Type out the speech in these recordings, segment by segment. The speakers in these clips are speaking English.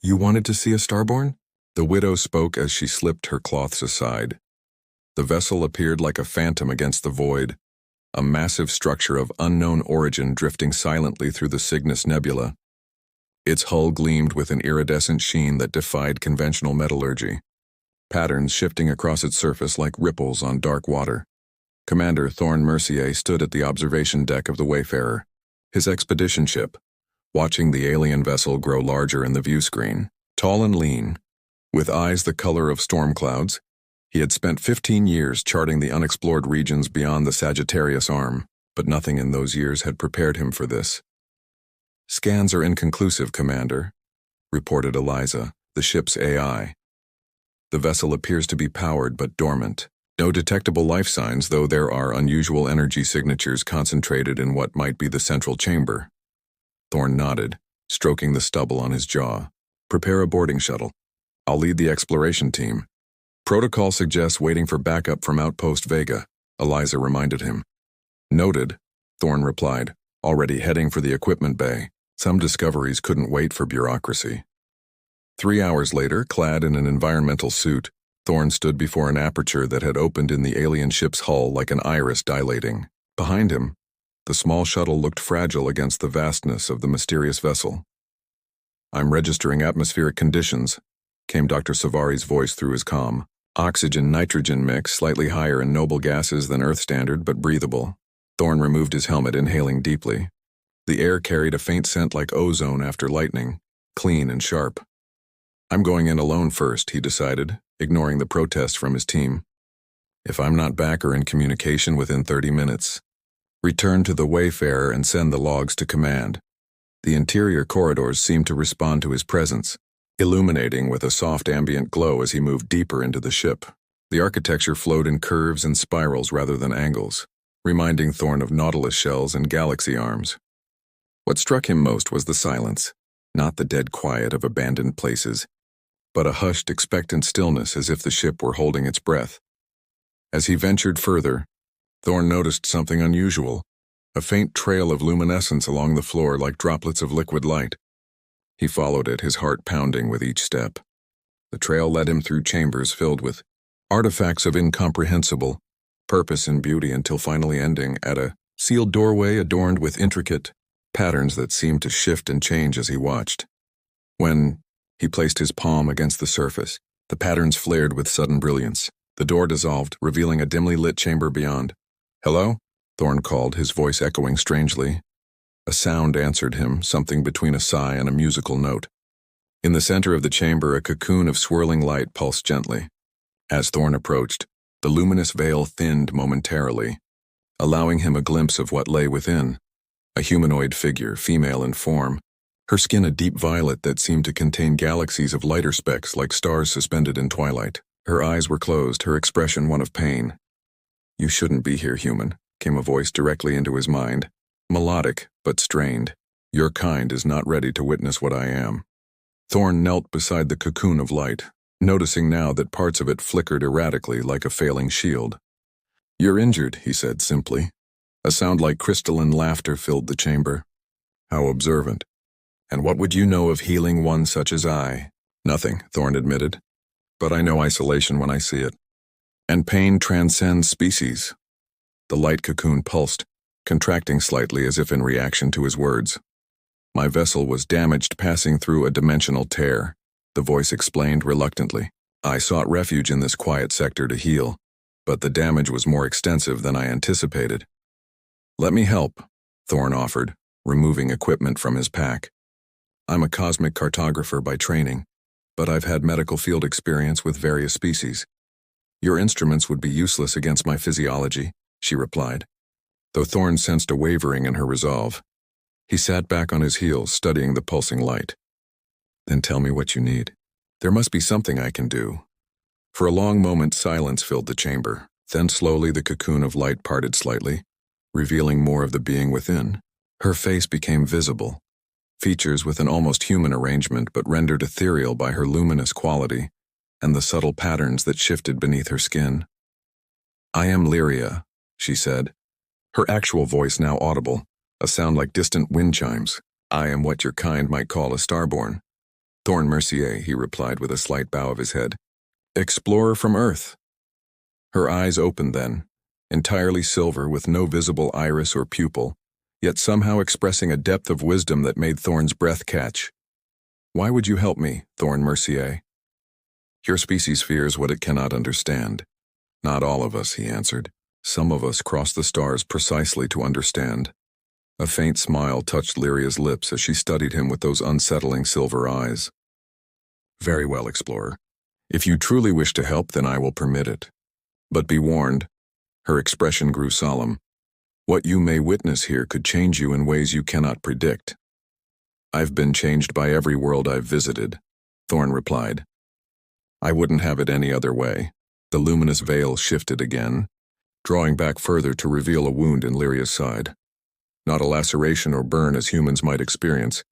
You wanted to see a Starborn? The widow spoke as she slipped her cloths aside. The vessel appeared like a phantom against the void, a massive structure of unknown origin drifting silently through the Cygnus Nebula. Its hull gleamed with an iridescent sheen that defied conventional metallurgy, patterns shifting across its surface like ripples on dark water. Commander Thorn Mercier stood at the observation deck of the Wayfarer, his expedition ship, watching the alien vessel grow larger in the view screen. Tall and lean, with eyes the color of storm clouds, he had spent 15 years charting the unexplored regions beyond the Sagittarius Arm, but nothing in those years had prepared him for this. "Scans are inconclusive, Commander," reported Eliza, the ship's AI. "The vessel appears to be powered but dormant. No detectable life signs, though there are unusual energy signatures concentrated in what might be the central chamber." Thorn nodded, stroking the stubble on his jaw. "Prepare a boarding shuttle. I'll lead the exploration team." "Protocol suggests waiting for backup from Outpost Vega," Eliza reminded him. "Noted," Thorn replied, already heading for the equipment bay. Some discoveries couldn't wait for bureaucracy. 3 hours later, clad in an environmental suit, Thorn stood before an aperture that had opened in the alien ship's hull like an iris dilating. Behind him, the small shuttle looked fragile against the vastness of the mysterious vessel. "I'm registering atmospheric conditions," came Dr. Savari's voice through his comm. "Oxygen-nitrogen mix slightly higher in noble gases than Earth standard, but breathable." Thorn removed his helmet, inhaling deeply. The air carried a faint scent like ozone after lightning, clean and sharp. "I'm going in alone first," he decided, ignoring the protest from his team. "If I'm not back or in communication within 30 minutes, return to the Wayfarer and send the logs to command." The interior corridors seemed to respond to his presence, illuminating with a soft ambient glow as he moved deeper into the ship. The architecture flowed in curves and spirals rather than angles, reminding Thorn of nautilus shells and galaxy arms. What struck him most was the silence, not the dead quiet of abandoned places, but a hushed, expectant stillness as if the ship were holding its breath. As he ventured further, Thorn noticed something unusual, a faint trail of luminescence along the floor like droplets of liquid light. He followed it, his heart pounding with each step. The trail led him through chambers filled with artifacts of incomprehensible purpose and beauty until finally ending at a sealed doorway adorned with intricate patterns that seemed to shift and change as he watched. When he placed his palm against the surface, the patterns flared with sudden brilliance. The door dissolved, revealing a dimly lit chamber beyond. "Hello?" Thorn called, his voice echoing strangely. A sound answered him, something between a sigh and a musical note. In the center of the chamber, a cocoon of swirling light pulsed gently. As Thorn approached, the luminous veil thinned momentarily, allowing him a glimpse of what lay within. A humanoid figure, female in form, her skin a deep violet that seemed to contain galaxies of lighter specks like stars suspended in twilight. Her eyes were closed, her expression one of pain. "You shouldn't be here, human," came a voice directly into his mind, melodic but strained. "Your kind is not ready to witness what I am." Thorn knelt beside the cocoon of light, noticing now that parts of it flickered erratically like a failing shield. "You're injured," he said simply. A sound like crystalline laughter filled the chamber. "How observant. And what would you know of healing one such as I?" "Nothing," Thorn admitted. "But I know isolation when I see it. And pain transcends species." The light cocoon pulsed, contracting slightly as if in reaction to his words. "My vessel was damaged passing through a dimensional tear," the voice explained reluctantly. "I sought refuge in this quiet sector to heal, but the damage was more extensive than I anticipated." "Let me help," Thorn offered, removing equipment from his pack. "I'm a cosmic cartographer by training, but I've had medical field experience with various species. Your instruments would be useless against my physiology," she replied, though Thorn sensed a wavering in her resolve. He sat back on his heels, studying the pulsing light. "Then tell me what you need. There must be something I can do." For a long moment, silence filled the chamber. Then slowly the cocoon of light parted slightly, revealing more of the being within. Her face became visible, features with an almost human arrangement but rendered ethereal by her luminous quality and the subtle patterns that shifted beneath her skin. "I am Lyria," she said, her actual voice now audible, a sound like distant wind chimes. "I am what your kind might call a Starborn." Thorn Mercier, he replied with a slight bow of his head. Explorer from Earth. Her eyes opened then, entirely silver with no visible iris or pupil, yet somehow expressing a depth of wisdom that made Thorn's breath catch. Why would you help me, Thorn Mercier? Your species fears what it cannot understand. Not all of us, he answered. Some of us cross the stars precisely to understand. A faint smile touched Lyria's lips as she studied him with those unsettling silver eyes. Very well, Explorer. If you truly wish to help, then I will permit it. But be warned. Her expression grew solemn. What you may witness here could change you in ways you cannot predict. I've been changed by every world I've visited, Thorn replied. I wouldn't have it any other way. The luminous veil shifted again, drawing back further to reveal a wound in Lyria's side. Not a laceration or burn as humans might experience,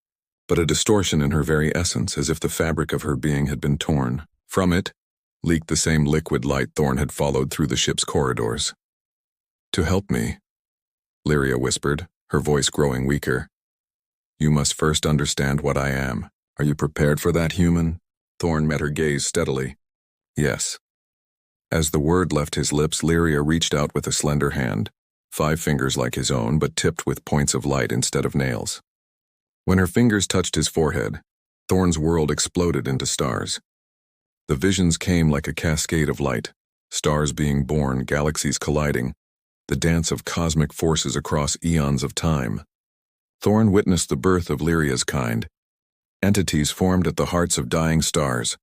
but a distortion in her very essence, as if the fabric of her being had been torn. From it leaked the same liquid light Thorn had followed through the ship's corridors. To help me, Lyria whispered, her voice growing weaker. You must first understand what I am. Are you prepared for that, human? Thorn met her gaze steadily. Yes. As the word left his lips, Lyria reached out with a slender hand, 5 fingers like his own, but tipped with points of light instead of nails. When her fingers touched his forehead, Thorn's world exploded into stars. The visions came like a cascade of light, stars being born, galaxies colliding, the dance of cosmic forces across eons of time. Thorn witnessed the birth of Lyria's kind. Entities formed at the hearts of dying stars,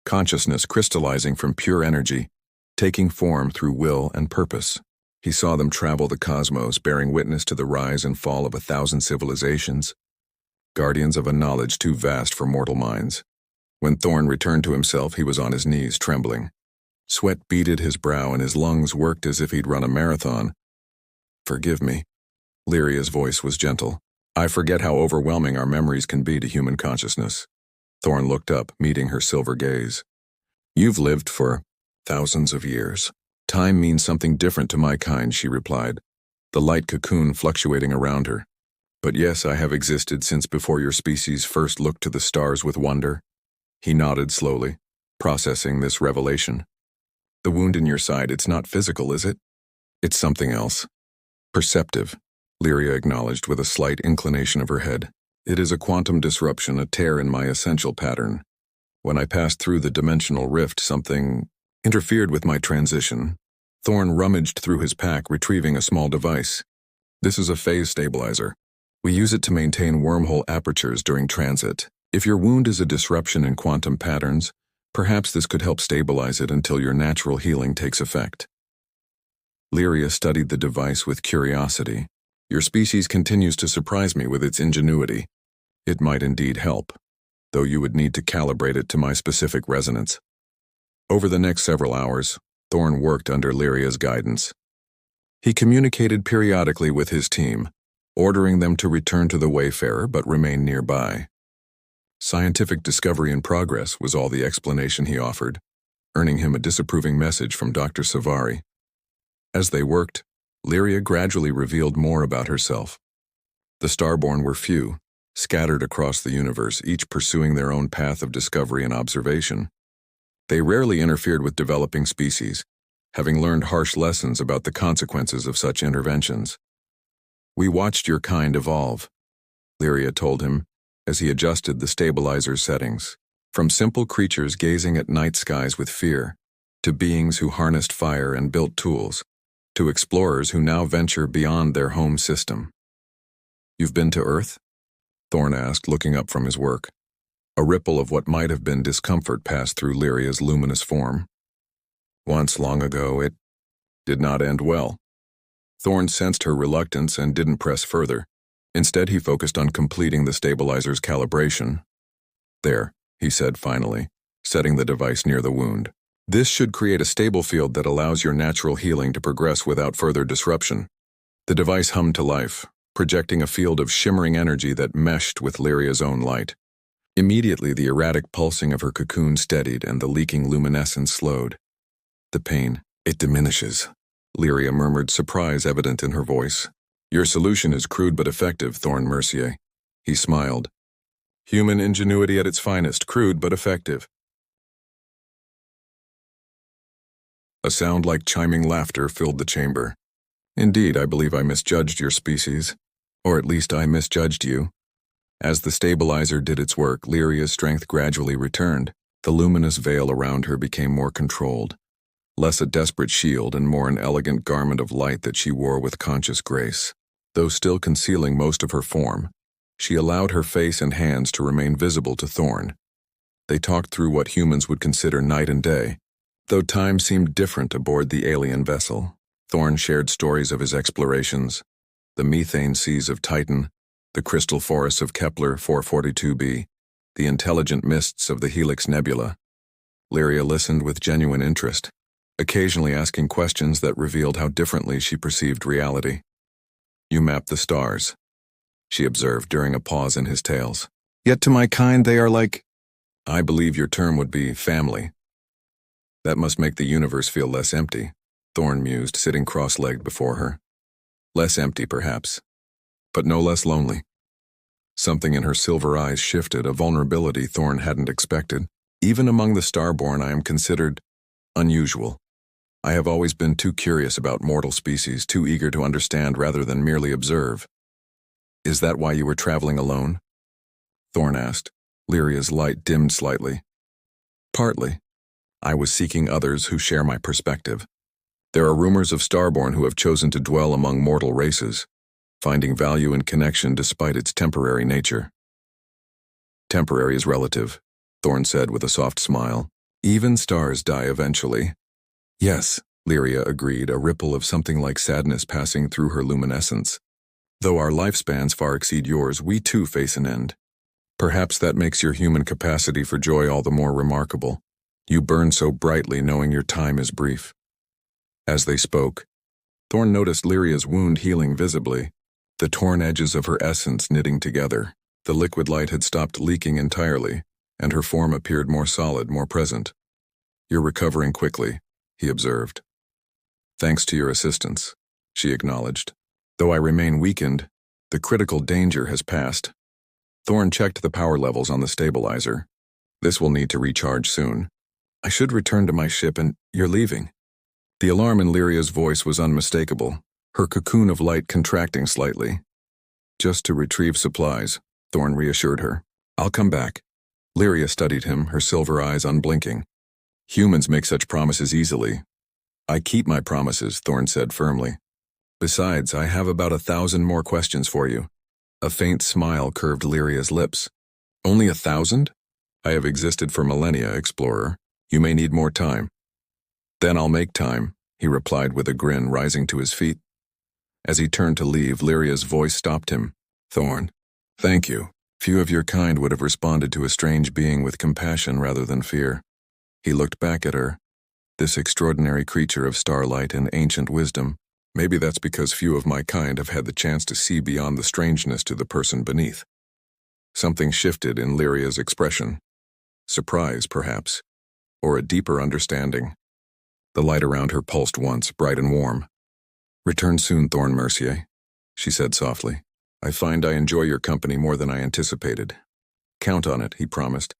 consciousness crystallizing from pure energy, taking form through will and purpose. He saw them travel the cosmos, bearing witness to the rise and fall of 1,000 civilizations, guardians of a knowledge too vast for mortal minds. When Thorn returned to himself, he was on his knees, trembling. Sweat beaded his brow and his lungs worked as if he'd run a marathon. Forgive me. Lyria's voice was gentle. I forget how overwhelming our memories can be to human consciousness. Thorn looked up, meeting her silver gaze. You've lived for thousands of years. Time means something different to my kind, she replied, the light cocoon fluctuating around her. But yes, I have existed since before your species first looked to the stars with wonder. He nodded slowly, processing this revelation. The wound in your side, it's not physical, is it? It's something else. Perceptive, Lyria acknowledged with a slight inclination of her head. It is a quantum disruption, a tear in my essential pattern. When I passed through the dimensional rift, something interfered with my transition. Thorn rummaged through his pack, retrieving a small device. This is a phase stabilizer. We use it to maintain wormhole apertures during transit. If your wound is a disruption in quantum patterns, perhaps this could help stabilize it until your natural healing takes effect. Lyria studied the device with curiosity. Your species continues to surprise me with its ingenuity. It might indeed help, though you would need to calibrate it to my specific resonance. Over the next several hours, Thorn worked under Lyria's guidance. He communicated periodically with his team, ordering them to return to the Wayfarer but remain nearby. Scientific discovery in progress was all the explanation he offered, earning him a disapproving message from Dr. Savari. As they worked, Lyria gradually revealed more about herself. The Starborn were few, scattered across the universe, each pursuing their own path of discovery and observation. They rarely interfered with developing species, having learned harsh lessons about the consequences of such interventions. We watched your kind evolve, Lyria told him, as he adjusted the stabilizer's settings. From simple creatures gazing at night skies with fear, to beings who harnessed fire and built tools, to explorers who now venture beyond their home system. You've been to Earth? Thorn asked, looking up from his work. A ripple of what might have been discomfort passed through Lyria's luminous form. Once, long ago, it did not end well. Thorn sensed her reluctance and didn't press further. Instead, he focused on completing the stabilizer's calibration. There, he said finally, setting the device near the wound. This should create a stable field that allows your natural healing to progress without further disruption. The device hummed to life, projecting a field of shimmering energy that meshed with Lyria's own light. Immediately, the erratic pulsing of her cocoon steadied and the leaking luminescence slowed. The pain, it diminishes, Lyria murmured, surprise evident in her voice. Your solution is crude but effective, Thorn Mercier. He smiled. Human ingenuity at its finest, crude but effective. A sound like chiming laughter filled the chamber. Indeed, I believe I misjudged your species. Or at least I misjudged you. As the stabilizer did its work, Lyria's strength gradually returned. The luminous veil around her became more controlled. Less a desperate shield and more an elegant garment of light that she wore with conscious grace. Though still concealing most of her form, she allowed her face and hands to remain visible to Thorn. They talked through what humans would consider night and day. Though time seemed different aboard the alien vessel, Thorn shared stories of his explorations, the methane seas of Titan, the crystal forests of Kepler 442b, the intelligent mists of the Helix Nebula. Lyria listened with genuine interest, occasionally asking questions that revealed how differently she perceived reality. You map the stars, she observed during a pause in his tales. Yet to my kind they are like, I believe your term would be family. That must make the universe feel less empty, Thorn mused, sitting cross-legged before her. Less empty, perhaps, but no less lonely. Something in her silver eyes shifted, a vulnerability Thorn hadn't expected. Even among the Starborn, I am considered unusual. I have always been too curious about mortal species, too eager to understand rather than merely observe. Is that why you were traveling alone? Thorn asked. Lyria's light dimmed slightly. Partly. I was seeking others who share my perspective. There are rumors of Starborn who have chosen to dwell among mortal races, finding value in connection despite its temporary nature. Temporary is relative, Thorn said with a soft smile. Even stars die eventually. Yes, Lyria agreed, a ripple of something like sadness passing through her luminescence. Though our lifespans far exceed yours, we too face an end. Perhaps that makes your human capacity for joy all the more remarkable. You burn so brightly knowing your time is brief. As they spoke, Thorn noticed Lyria's wound healing visibly, the torn edges of her essence knitting together. The liquid light had stopped leaking entirely, and her form appeared more solid, more present. You're recovering quickly, he observed. Thanks to your assistance, she acknowledged. Though I remain weakened, the critical danger has passed. Thorn checked the power levels on the stabilizer. This will need to recharge soon. I should return to my ship and you're leaving. The alarm in Lyria's voice was unmistakable, her cocoon of light contracting slightly. Just to retrieve supplies, Thorn reassured her. I'll come back. Lyria studied him, her silver eyes unblinking. Humans make such promises easily. I keep my promises, Thorn said firmly. Besides, I have about 1,000 more questions for you. A faint smile curved Lyria's lips. Only 1,000? I have existed for millennia, explorer. You may need more time. Then I'll make time, he replied with a grin, rising to his feet. As he turned to leave, Lyria's voice stopped him. Thorn, thank you. Few of your kind would have responded to a strange being with compassion rather than fear. He looked back at her, this extraordinary creature of starlight and ancient wisdom. Maybe that's because few of my kind have had the chance to see beyond the strangeness to the person beneath. Something shifted in Lyria's expression. Surprise, perhaps, or a deeper understanding. The light around her pulsed once, bright and warm. Return soon, Thorn Mercier, she said softly. I find I enjoy your company more than I anticipated. Count on it, he promised,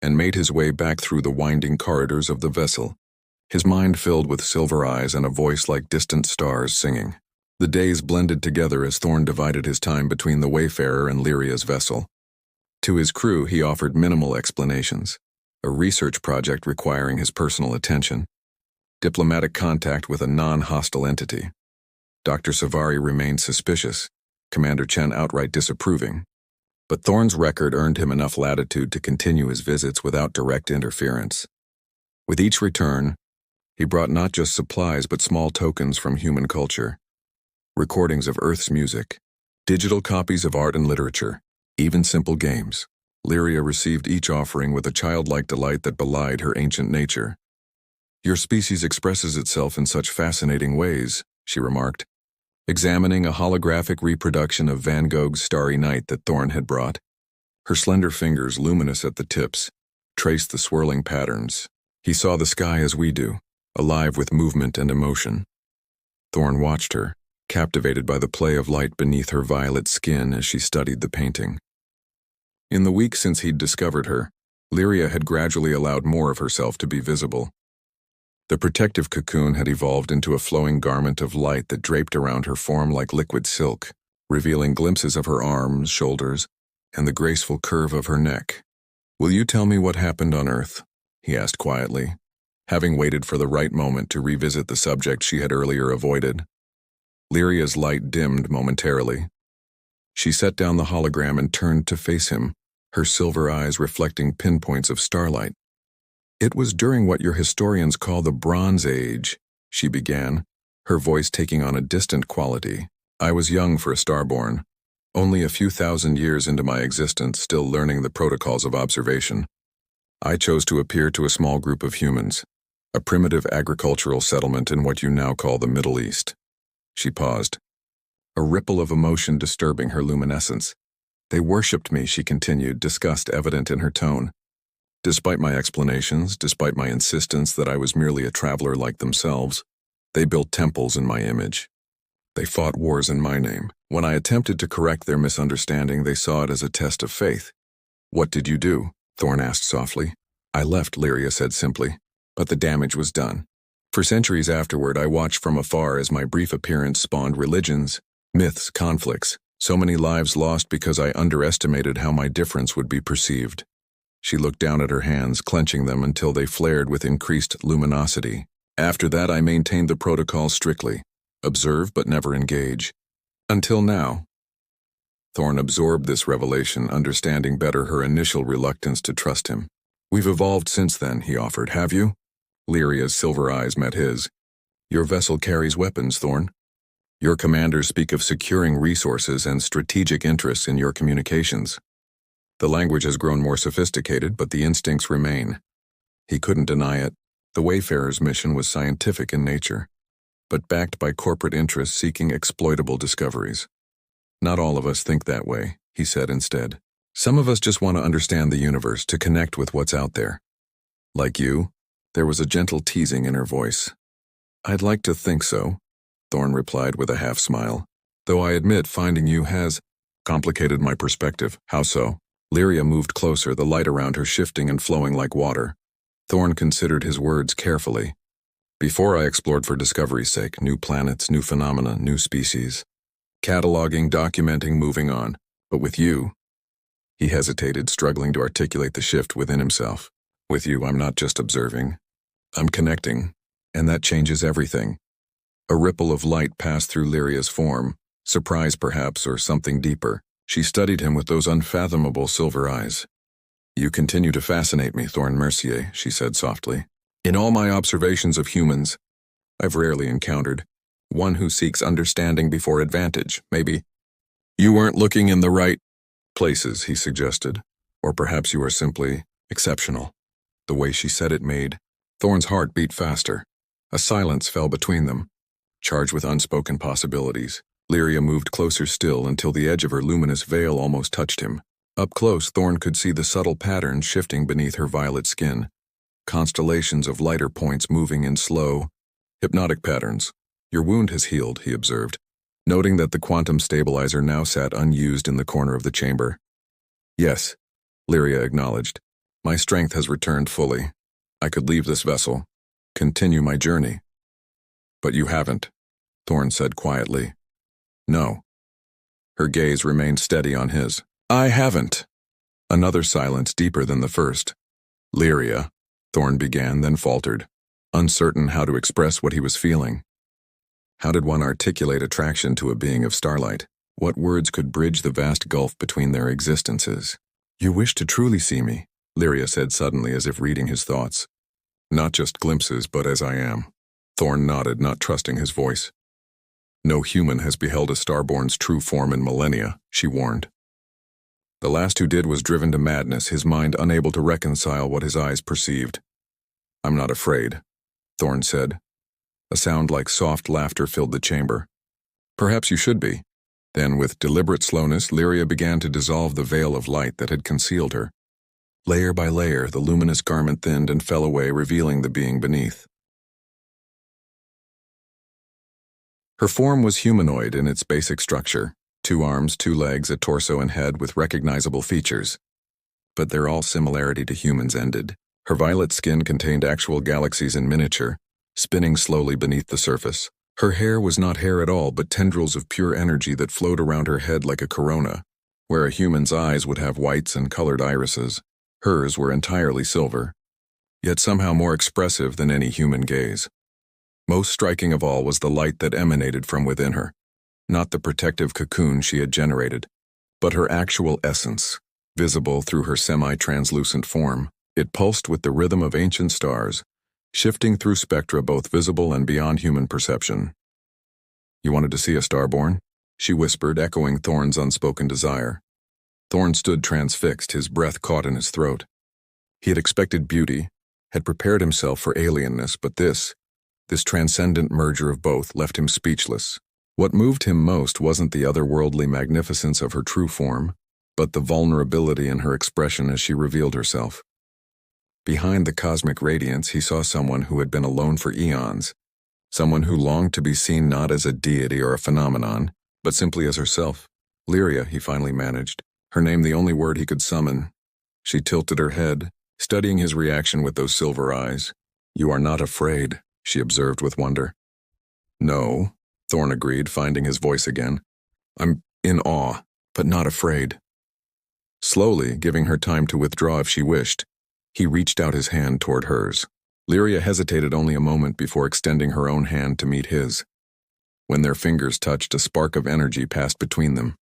and made his way back through the winding corridors of the vessel, his mind filled with silver eyes and a voice like distant stars singing. The days blended together as Thorn divided his time between the Wayfarer and Lyria's vessel. To his crew, he offered minimal explanations, a research project requiring his personal attention, diplomatic contact with a non-hostile entity. Dr. Savari remained suspicious, Commander Chen outright disapproving. But Thorn's record earned him enough latitude to continue his visits without direct interference. With each return, he brought not just supplies but small tokens from human culture, recordings of Earth's music, digital copies of art and literature, even simple games. Lyria received each offering with a childlike delight that belied her ancient nature. Your species expresses itself in such fascinating ways, she remarked, examining a holographic reproduction of Van Gogh's Starry Night that Thorn had brought. Her slender fingers, luminous at the tips, traced the swirling patterns. He saw the sky as we do, alive with movement and emotion. Thorn watched her, captivated by the play of light beneath her violet skin as she studied the painting. In the week since he'd discovered her, Lyria had gradually allowed more of herself to be visible. The protective cocoon had evolved into a flowing garment of light that draped around her form like liquid silk, revealing glimpses of her arms, shoulders, and the graceful curve of her neck. "Will you tell me what happened on Earth?" he asked quietly, having waited for the right moment to revisit the subject she had earlier avoided. Lyria's light dimmed momentarily. She set down the hologram and turned to face him, her silver eyes reflecting pinpoints of starlight. "It was during what your historians call the Bronze Age," she began, her voice taking on a distant quality. "I was young for a Starborn, only a few thousand years into my existence, still learning the protocols of observation. I chose to appear to a small group of humans, a primitive agricultural settlement in what you now call the Middle East." She paused, a ripple of emotion disturbing her luminescence. "They worshipped me," she continued, disgust evident in her tone. "Despite my explanations, despite my insistence that I was merely a traveler like themselves, they built temples in my image. They fought wars in my name. When I attempted to correct their misunderstanding, they saw it as a test of faith." "What did you do?" Thorn asked softly. "I left," Lyria said simply, "but the damage was done. For centuries afterward, I watched from afar as my brief appearance spawned religions, myths, conflicts, so many lives lost because I underestimated how my difference would be perceived." She looked down at her hands, clenching them until they flared with increased luminosity. "After that, I maintained the protocol strictly. Observe but never engage. Until now." Thorn absorbed this revelation, understanding better her initial reluctance to trust him. "We've evolved since then," he offered. "Have you?" Lyria's silver eyes met his. "Your vessel carries weapons, Thorn. Your commanders speak of securing resources and strategic interests in your communications. The language has grown more sophisticated, but the instincts remain." He couldn't deny it. The Wayfarer's mission was scientific in nature, but backed by corporate interests seeking exploitable discoveries. "Not all of us think that way," he said instead. "Some of us just want to understand the universe, to connect with what's out there. Like you." There was a gentle teasing in her voice. "I'd like to think so," Thorn replied with a half-smile. "Though I admit finding you has complicated my perspective." "How so?" Lyria moved closer, the light around her shifting and flowing like water. Thorn considered his words carefully. "Before I explored for discovery's sake, new planets, new phenomena, new species. Cataloging, documenting, moving on. But with you..." He hesitated, struggling to articulate the shift within himself. "With you, I'm not just observing. I'm connecting, and that changes everything." A ripple of light passed through Lyria's form, surprise perhaps, or something deeper. She studied him with those unfathomable silver eyes. "You continue to fascinate me, Thorn Mercier," she said softly. "In all my observations of humans, I've rarely encountered one who seeks understanding before advantage. Maybe you weren't looking in the right places," he suggested. "Or perhaps you are simply exceptional." The way she said it made Thorn's heart beat faster. A silence fell between them, charged with unspoken possibilities. Lyria moved closer still until the edge of her luminous veil almost touched him. Up close, Thorn could see the subtle patterns shifting beneath her violet skin. Constellations of lighter points moving in slow, hypnotic patterns. "Your wound has healed," he observed, noting that the quantum stabilizer now sat unused in the corner of the chamber. "Yes," Lyria acknowledged. "My strength has returned fully. I could leave this vessel, continue my journey." "But you haven't," Thorn said quietly. "No." Her gaze remained steady on his. "I haven't." Another silence deeper than the first. "Lyria," Thorn began, then faltered, uncertain how to express what he was feeling. How did one articulate attraction to a being of starlight? What words could bridge the vast gulf between their existences? "You wish to truly see me," Lyria said suddenly, as if reading his thoughts. "Not just glimpses, but as I am." Thorn nodded, not trusting his voice. "No human has beheld a Starborn's true form in millennia," she warned. The last who did was driven to madness, his mind unable to reconcile what his eyes perceived. "I'm not afraid," Thorn said. A sound like soft laughter filled the chamber. "Perhaps you should be." Then, with deliberate slowness, Lyria began to dissolve the veil of light that had concealed her. Layer by layer, the luminous garment thinned and fell away, revealing the being beneath. Her form was humanoid in its basic structure: 2 arms, 2 legs, a torso and head with recognizable features. but their all similarity to humans ended. Her violet skin contained actual galaxies in miniature, spinning slowly beneath the surface. Her hair was not hair at all, but tendrils of pure energy that flowed around her head like a corona. Where a human's eyes would have whites and colored irises, hers were entirely silver, yet somehow more expressive than any human gaze. Most striking of all was the light that emanated from within her, not the protective cocoon she had generated, but her actual essence, visible through her semi-translucent form. It pulsed with the rhythm of ancient stars, shifting through spectra both visible and beyond human perception. "You wanted to see a Starborn?" she whispered, echoing Thorn's unspoken desire. Thorn stood transfixed, his breath caught in his throat. He had expected beauty, had prepared himself for alienness, but this transcendent merger of both left him speechless. What moved him most wasn't the otherworldly magnificence of her true form, but the vulnerability in her expression as she revealed herself. Behind the cosmic radiance, he saw someone who had been alone for eons, someone who longed to be seen not as a deity or a phenomenon, but simply as herself. "Lyria," he finally managed, her name the only word he could summon. She tilted her head, studying his reaction with those silver eyes. "You are not afraid," she observed with wonder. "No," Thorn agreed, finding his voice again. "I'm in awe, but not afraid." Slowly, giving her time to withdraw if she wished, he reached out his hand toward hers. Lyria hesitated only a moment before extending her own hand to meet his. When their fingers touched, a spark of energy passed between them.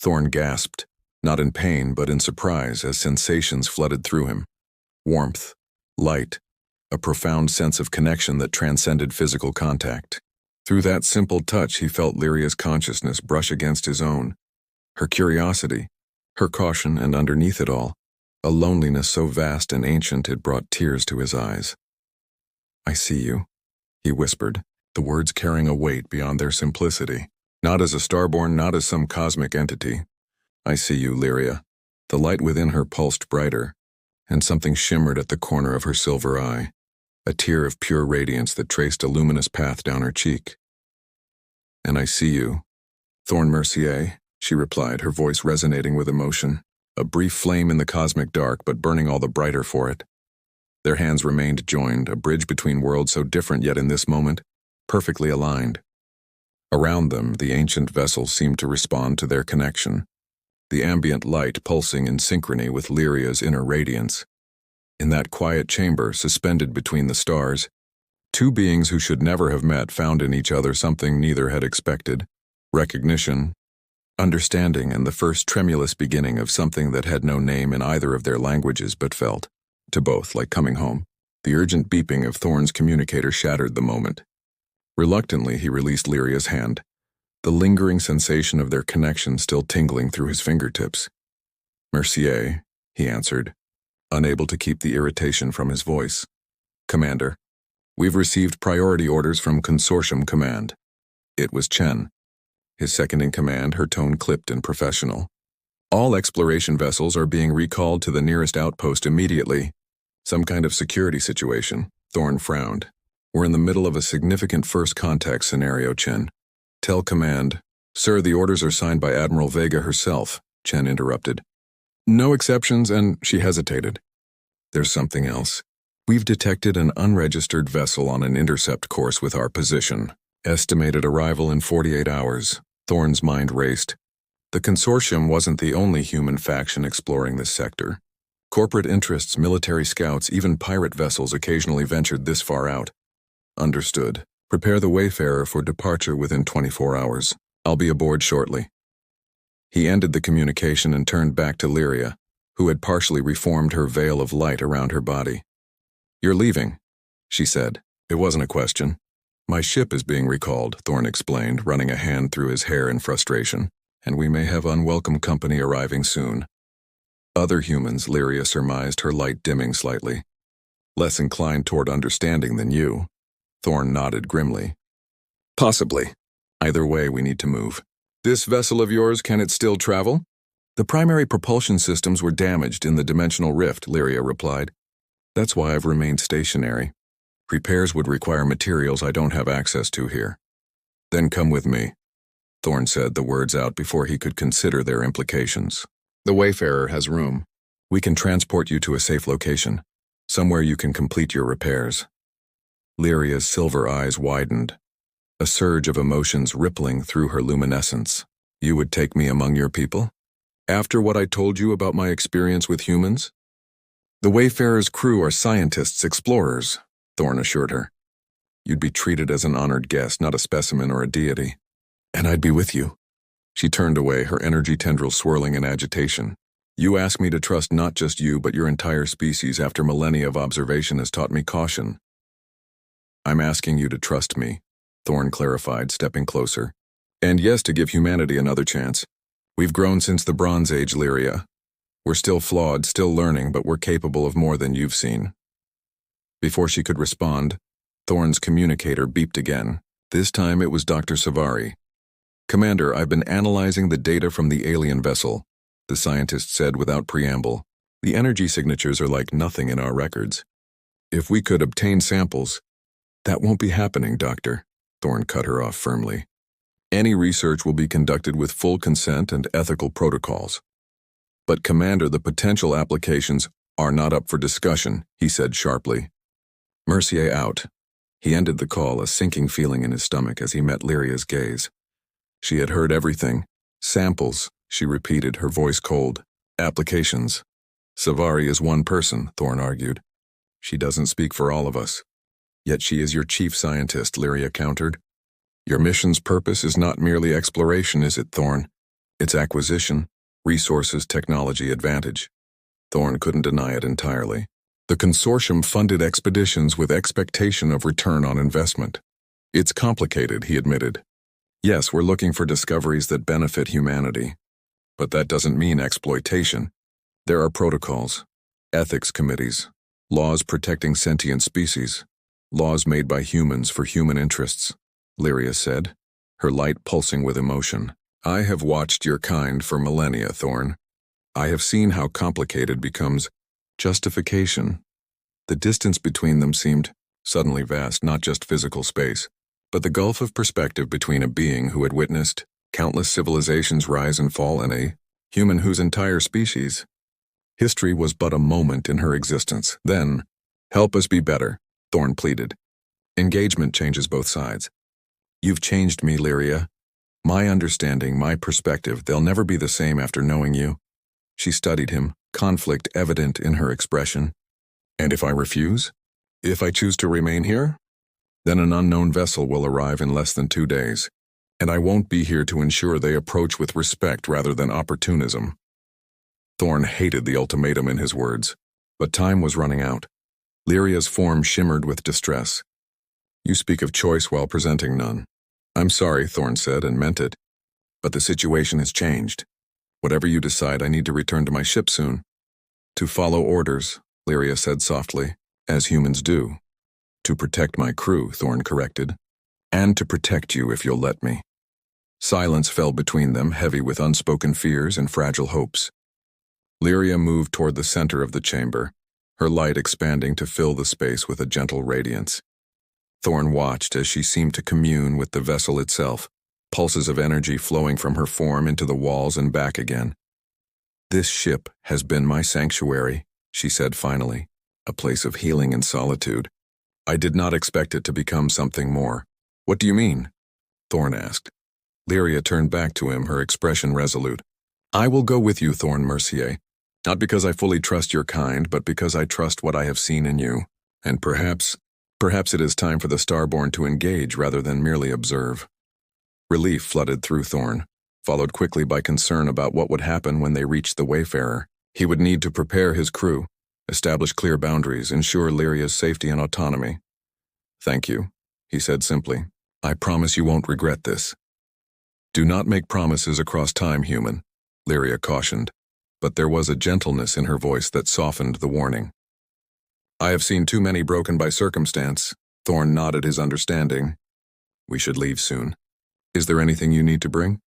Thorn gasped, not in pain but in surprise as sensations flooded through him. Warmth, light, a profound sense of connection that transcended physical contact. Through that simple touch, he felt Lyria's consciousness brush against his own. Her curiosity, her caution, and underneath it all, a loneliness so vast and ancient it brought tears to his eyes. "I see you," he whispered, the words carrying a weight beyond their simplicity. Not as a Starborn, not as some cosmic entity. "I see you, Lyria." The light within her pulsed brighter, and something shimmered at the corner of her silver eye, a tear of pure radiance that traced a luminous path down her cheek. "And I see you, Thorn Mercier," she replied, her voice resonating with emotion, a brief flame in the cosmic dark but burning all the brighter for it. Their hands remained joined, a bridge between worlds so different yet in this moment, perfectly aligned. Around them, the ancient vessels seemed to respond to their connection, the ambient light pulsing in synchrony with Lyria's inner radiance. In that quiet chamber, suspended between the stars, two beings who should never have met found in each other something neither had expected: recognition, understanding, and the first tremulous beginning of something that had no name in either of their languages but felt, to both, like coming home. The urgent beeping of Thorn's communicator shattered the moment. Reluctantly, he released Lyria's hand, the lingering sensation of their connection still tingling through his fingertips. "Mercier," he answered, unable to keep the irritation from his voice. "Commander, we've received priority orders from Consortium Command." It was Chen, his second-in-command, her tone clipped and professional. "All exploration vessels are being recalled to the nearest outpost immediately." "Some kind of security situation," Thorn frowned. "We're in the middle of a significant first contact scenario, Chen." "Tell Command." "Sir, the orders are signed by Admiral Vega herself," Chen interrupted. "No exceptions," and she hesitated. "There's something else. We've detected an unregistered vessel on an intercept course with our position. Estimated arrival in 48 hours. Thorn's mind raced. The Consortium wasn't the only human faction exploring this sector. Corporate interests, military scouts, even pirate vessels occasionally ventured this far out. "Understood. Prepare the Wayfarer for departure within 24 hours. I'll be aboard shortly." He ended the communication and turned back to Lyria, who had partially reformed her veil of light around her body. "You're leaving," she said. It wasn't a question. "My ship is being recalled," Thorn explained, running a hand through his hair in frustration, "and we may have unwelcome company arriving soon." Other humans, Lyria surmised, her light dimming slightly. "Less inclined toward understanding than you." Thorn nodded grimly. "Possibly. Either way, we need to move." "This vessel of yours, can it still travel?" "The primary propulsion systems were damaged in the dimensional rift," Lyria replied. "That's why I've remained stationary. Repairs would require materials I don't have access to here." "Then come with me," Thorn said, the words out before he could consider their implications. "The Wayfarer has room." We can transport you to a safe location, somewhere you can complete your repairs. Lyria's silver eyes widened, a surge of emotions rippling through her luminescence. You would take me among your people? After what I told you about my experience with humans? The Wayfarer's crew are scientists, explorers, Thorne assured her. You'd be treated as an honored guest, not a specimen or a deity. And I'd be with you. She turned away, her energy tendrils swirling in agitation. You ask me to trust not just you, but your entire species after millennia of observation has taught me caution. I'm asking you to trust me, Thorne clarified, stepping closer. And yes, to give humanity another chance. We've grown since the Bronze Age, Lyria. We're still flawed, still learning, but we're capable of more than you've seen. Before she could respond, Thorne's communicator beeped again. This time it was Dr. Savari. Commander, I've been analyzing the data from the alien vessel, the scientist said without preamble. The energy signatures are like nothing in our records. If we could obtain samples— That won't be happening, Doctor, Thorne cut her off firmly. Any research will be conducted with full consent and ethical protocols. But Commander, the potential applications are not up for discussion, he said sharply. Mercier out. He ended the call, a sinking feeling in his stomach as he met Lyria's gaze. She had heard everything. Samples, she repeated, her voice cold. Applications. Savari is one person, Thorne argued. She doesn't speak for all of us. Yet she is your chief scientist, Lyria countered. Your mission's purpose is not merely exploration, is it, Thorne? It's acquisition, resources, technology, advantage. Thorne couldn't deny it entirely. The consortium funded expeditions with expectation of return on investment. It's complicated, he admitted. Yes, we're looking for discoveries that benefit humanity. But that doesn't mean exploitation. There are protocols, ethics committees, laws protecting sentient species, laws made by humans for human interests, Lyria said, her light pulsing with emotion. I have watched your kind for millennia, Thorne. I have seen how complicated becomes justification. The distance between them seemed suddenly vast, not just physical space, but the gulf of perspective between a being who had witnessed countless civilizations rise and fall and a human whose entire species. History was but a moment in her existence. Then, help us be better, Thorne pleaded. Engagement changes both sides. You've changed me, Lyria. My understanding, my perspective, they'll never be the same after knowing you. She studied him, conflict evident in her expression. And if I refuse? If I choose to remain here? Then an unknown vessel will arrive in less than 2 days, and I won't be here to ensure they approach with respect rather than opportunism. Thorne hated the ultimatum in his words, but time was running out. Lyria's form shimmered with distress. You speak of choice while presenting none. I'm sorry, Thorne said, and meant it. But the situation has changed. Whatever you decide, I need to return to my ship soon. To follow orders, Lyria said softly, as humans do. To protect my crew, Thorne corrected. And to protect you if you'll let me. Silence fell between them, heavy with unspoken fears and fragile hopes. Lyria moved toward the center of the chamber, her light expanding to fill the space with a gentle radiance. Thorne watched as she seemed to commune with the vessel itself, pulses of energy flowing from her form into the walls and back again. This ship has been my sanctuary, she said finally, a place of healing and solitude. I did not expect it to become something more. What do you mean? Thorne asked. Lyria turned back to him, her expression resolute. I will go with you, Thorne Mercier. Not because I fully trust your kind, but because I trust what I have seen in you. And perhaps it is time for the Starborn to engage rather than merely observe. Relief flooded through Thorne, followed quickly by concern about what would happen when they reached the Wayfarer. He would need to prepare his crew, establish clear boundaries, ensure Lyria's safety and autonomy. Thank you, he said simply. I promise you won't regret this. Do not make promises across time, human, Lyria cautioned, but there was a gentleness in her voice that softened the warning. I have seen too many broken by circumstance. Thorne nodded his understanding. We should leave soon. Is there anything you need to bring?